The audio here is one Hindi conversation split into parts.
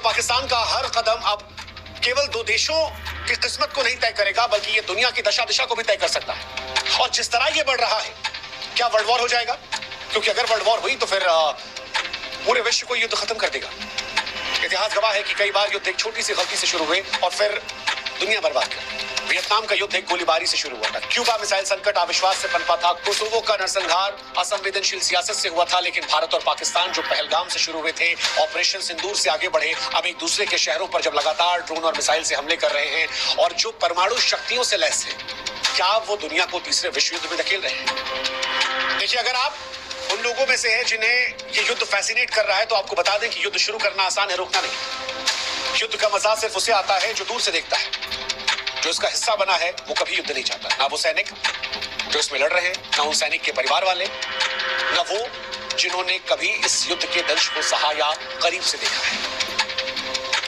पाकिस्तान का हर कदम अब केवल दो देशों की किस्मत को नहीं तय करेगा, बल्कि ये दुनिया की दशा दिशा को भी तय कर सकता है। और जिस तरह ये बढ़ रहा है, क्या वर्ल्ड वॉर हो जाएगा? क्योंकि अगर वर्ल्ड वॉर हुई तो फिर पूरे विश्व को युद्ध खत्म कर देगा। इतिहास गवाह है कि कई बार युद्ध एक छोटी सी गलती से शुरू हुए और फिर दुनिया बर्बाद कर दी। वियतनाम का युद्ध एक गोलीबारी से शुरू हुआ था। क्यूबा मिसाइल संकट अविश्वास से पनपा था। कोसोवो का नरसंहार असंवेदनशील सियासत से हुआ था। लेकिन भारत और पाकिस्तान जो पहलगाम से शुरू हुए थे, ऑपरेशन सिंदूर से आगे बढ़े, अब एक दूसरे के शहरों पर जब लगातार ड्रोन और मिसाइल से हमले कर रहे हैं और जो परमाणु शक्तियों से लैस है, क्या वो दुनिया को तीसरे विश्व युद्ध में धकेल रहे हैं? देखिए, अगर आप उन लोगों में से हैं जिन्हें ये युद्ध फैसिनेट कर रहा है, तो आपको बता दें कि युद्ध शुरू करना आसान है, रोकना नहीं। युद्ध का मजा सिर्फ उसे आता है जो दूर से देखता है। जो इसका हिस्सा बना है वो कभी युद्ध नहीं चाहता, ना वो सैनिक जो इसमें लड़ रहे हैं, ना उन सैनिक के परिवार वाले, ना वो जिन्होंने कभी इस युद्ध के दंश को सहा या करीब से देखा है।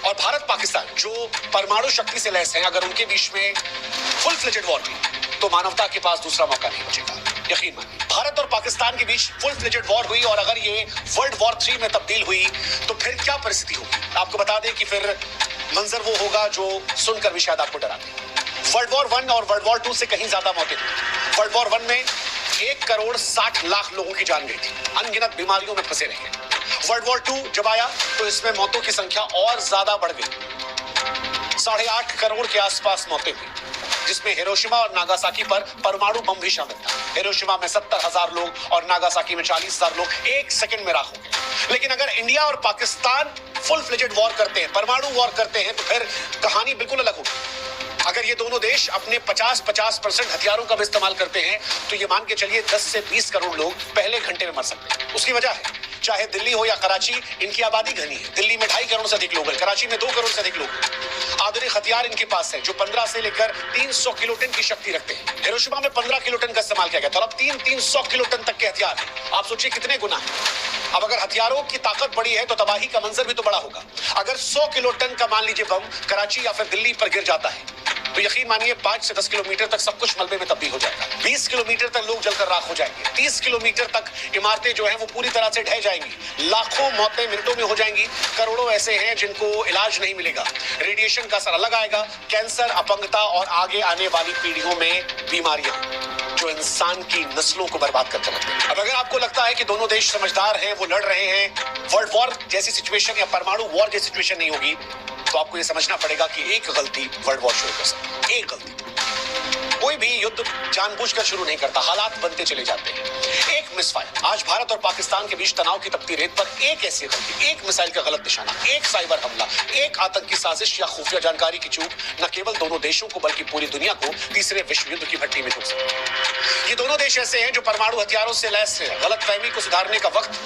और भारत पाकिस्तान जो परमाणु शक्ति से लैस हैं, अगर उनके बीच में फुल फ्लेजेड वॉर हुई तो मानवता के पास दूसरा मौका नहीं बचेगा। यकीन मानिए, भारत और पाकिस्तान के बीच फुल फ्लेजेड वॉर हुई और अगर ये वर्ल्ड वॉर 3 में तब्दील हुई तो फिर क्या परिस्थिति होगी? आपको बता दें कि फिर मंजर वो होगा जो सुनकर भी शायद आपको डरा दे। वर्ल्ड वॉर 1 और वर्ल्ड वॉर 2 से कहीं ज्यादा मौतें हुई। वर्ल्ड वॉर 1 में 1,60,00,000 लोगों की जान गई थी, अनगिनत बीमारियों में फंसे रहे। वर्ल्ड वॉर 2 जब आया तो इसमें मौतों की संख्या और ज्यादा बढ़ गई। 8.5 करोड़ के आसपास मौतें हुई, जिसमें हिरोशिमा और नागासाकी पर परमाणु बम भी शामिल था। हिरोशिमा में 70,000 लोग और नागासाकी में 40,000 लोग एक सेकंड में राख हो गए। लेकिन अगर इंडिया और पाकिस्तान फुल फ्लेजेड वॉर करते हैं, परमाणु वॉर करते हैं, तो फिर कहानी बिल्कुल अलग होगी। अगर ये दोनों देश अपने 50% हथियारों का भी इस्तेमाल करते हैं तो ये मान के चलिए 10 से 20 करोड़ लोग पहले घंटे में मर सकते हैं। उसकी वजह है, चाहे दिल्ली हो या कराची, इनकी आबादी घनी है। दिल्ली में 2.5 करोड़ से अधिक लोग हैं, कराची में 2 करोड़ से अधिक लोग हैं। आधुनिक हथियार इनके पास है जो 15 से लेकर 300 किलोटन की शक्ति रखते हैं। हिरोशिमा में 15 किलोटन का इस्तेमाल किया गया था, अब 300 किलोटन तक के हथियार हैं। आप सोचिए कितने गुना है। अब अगर हथियारों की ताकत बड़ी है तो तबाही का मंजर भी तो बड़ा होगा। अगर 100 किलोटन का मान लीजिए बम कराची या फिर दिल्ली पर गिर जाता है तो यकीन मानिए 5 से 10 किलोमीटर तक सब कुछ मलबे में तब्दील हो जाएगा। 20 किलोमीटर तक लोग जलकर राख हो जाएंगे। 30 किलोमीटर तक इमारतें जो हैं वो पूरी तरह से ढह जाएंगी। लाखों मौतें मिनटों में हो जाएंगी। करोड़ों ऐसे हैं जिनको इलाज नहीं मिलेगा। रेडिएशन का असर अलग आएगा। कैंसर, अपंगता और आगे आने वाली पीढ़ियों में बीमारियां जो इंसान की नस्लों को बर्बाद करते रहते हैं। अब अगर आपको लगता है कि दोनों देश समझदार हैं, वो लड़ रहे हैं, वर्ल्ड वॉर जैसी सिचुएशन या परमाणु वॉर जैसी सिचुएशन नहीं होगी, तो आपको ये समझना पड़ेगा कि एक गलती वर्ल्ड वॉर शुरू कर सकती है। एक गलती। कोई भी युद्ध जानबूझकर शुरू नहीं करता, हालात बनते चले जाते हैं। एक मिसफायर, आज भारत और पाकिस्तान के बीच तनाव की तपती रेत पर एक ऐसी गलती, एक मिसाइल का गलत निशाना, एक साइबर हमला, एक आतंकी साजिश या खुफिया जानकारी की चूक न केवल दोनों देशों को बल्कि पूरी दुनिया को तीसरे विश्व युद्ध की भट्टी में झोंक सकती है। ये दोनों देश ऐसे हैं जो परमाणु हथियारों से लैस हैं। गलतफहमी को सुधारने का वक्त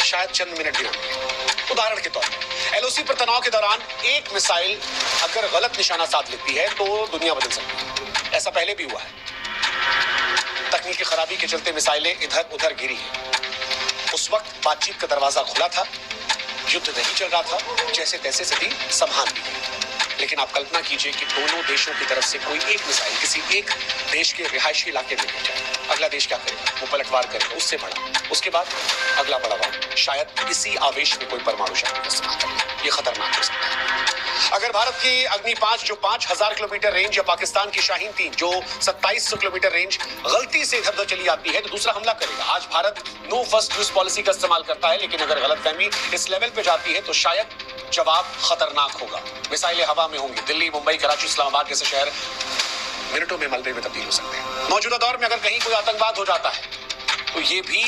शायद चंद मिनट भी होंगे। उदाहरण के तौर पर एलओसी पर तनाव के दौरान एक मिसाइल अगर गलत निशाना साध लेती है तो दुनिया बदल सकती है। ऐसा पहले भी हुआ है। तकनीकी खराबी के चलते मिसाइलें इधर उधर गिरी हैं। उस वक्त बातचीत का दरवाजा खुला था, युद्ध नहीं चल रहा था, जैसे तैसे स्थिति संभाल ली गई। लेकिन आप कल्पना कीजिए कि दोनों देशों की तरफ से कोई एक मिसाइल किसी एक देश के रिहायशी इलाके में गिर जाए, अगला देश क्या करेगा? वो पलटवार करेगा, उससे बड़ा, उसके बाद अगला बड़ा वार, शायद इसी आवेश में कोई परमाणु शक्ति का इस्तेमाल करे। ये खतरनाक हो सकता है। अगर भारत की अग्नि 5 जो 5000 किलोमीटर रेंज या पाकिस्तान की शाहीन 3 जो 2700 किलोमीटर रेंज गलती से इधर उधर चली जाती है तो दूसरा हमला करेगा। आज Bharat no first use policy का इस्तेमाल करता है, लेकिन अगर गलतफहमी इस लेवल पे जाती है तो शायद जवाब खतरनाक होगा। मिसाइलें हवा में होंगी। दिल्ली, मुंबई, कराची, इस्लामाबाद जैसे शहर मिनटों में मलबे में तब्दील हो सकते हैं। मौजूदा दौर में अगर कहीं कोई आतंकवाद हो जाता है तो ये भी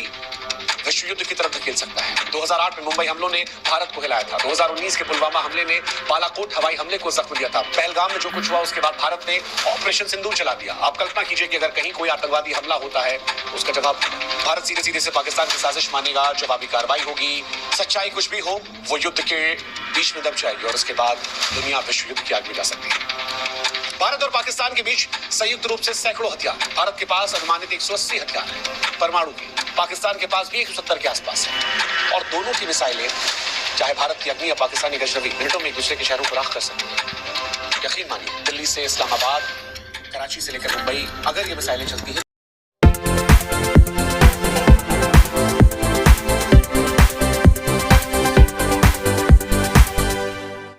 विश्व युद्ध की तरफ धकेल सकता है। 2008 में मुंबई हमलों ने भारत को हिलाया था। 2019 के पुलवामा हमले ने बालाकोट हवाई हमले को जख्म दिया था। पहलगाम में जो कुछ हुआ उसके बाद भारत ने ऑपरेशन सिंदूर चला दिया। आप कल्पना कीजिए कि अगर कहीं कोई आतंकवादी हमला होता है उसका जवाब भारत सीधे सीधे से पाकिस्तान की साजिश मानेगा, जवाबी कार्रवाई होगी। सच्चाई कुछ भी हो, वो युद्ध के बीच में दब जाएगी और उसके बाद दुनिया विश्व युद्ध की आग में जा सकती है। भारत और पाकिस्तान के बीच संयुक्त रूप से सैकड़ों हथियार। भारत के पास अनुमानित 180 हथियार हैं परमाणु के। पाकिस्तान के पास भी 170 के आसपास है। और दोनों की मिसाइलें, चाहे भारत की अग्नि या पाकिस्तानी गजनवी, मिनटों में एक दूसरे के शहरों को राख कर सकती है। यकीन मानिए, दिल्ली से इस्लामाबाद, कराची से लेकर मुंबई, अगर ये मिसाइलें चलती हैं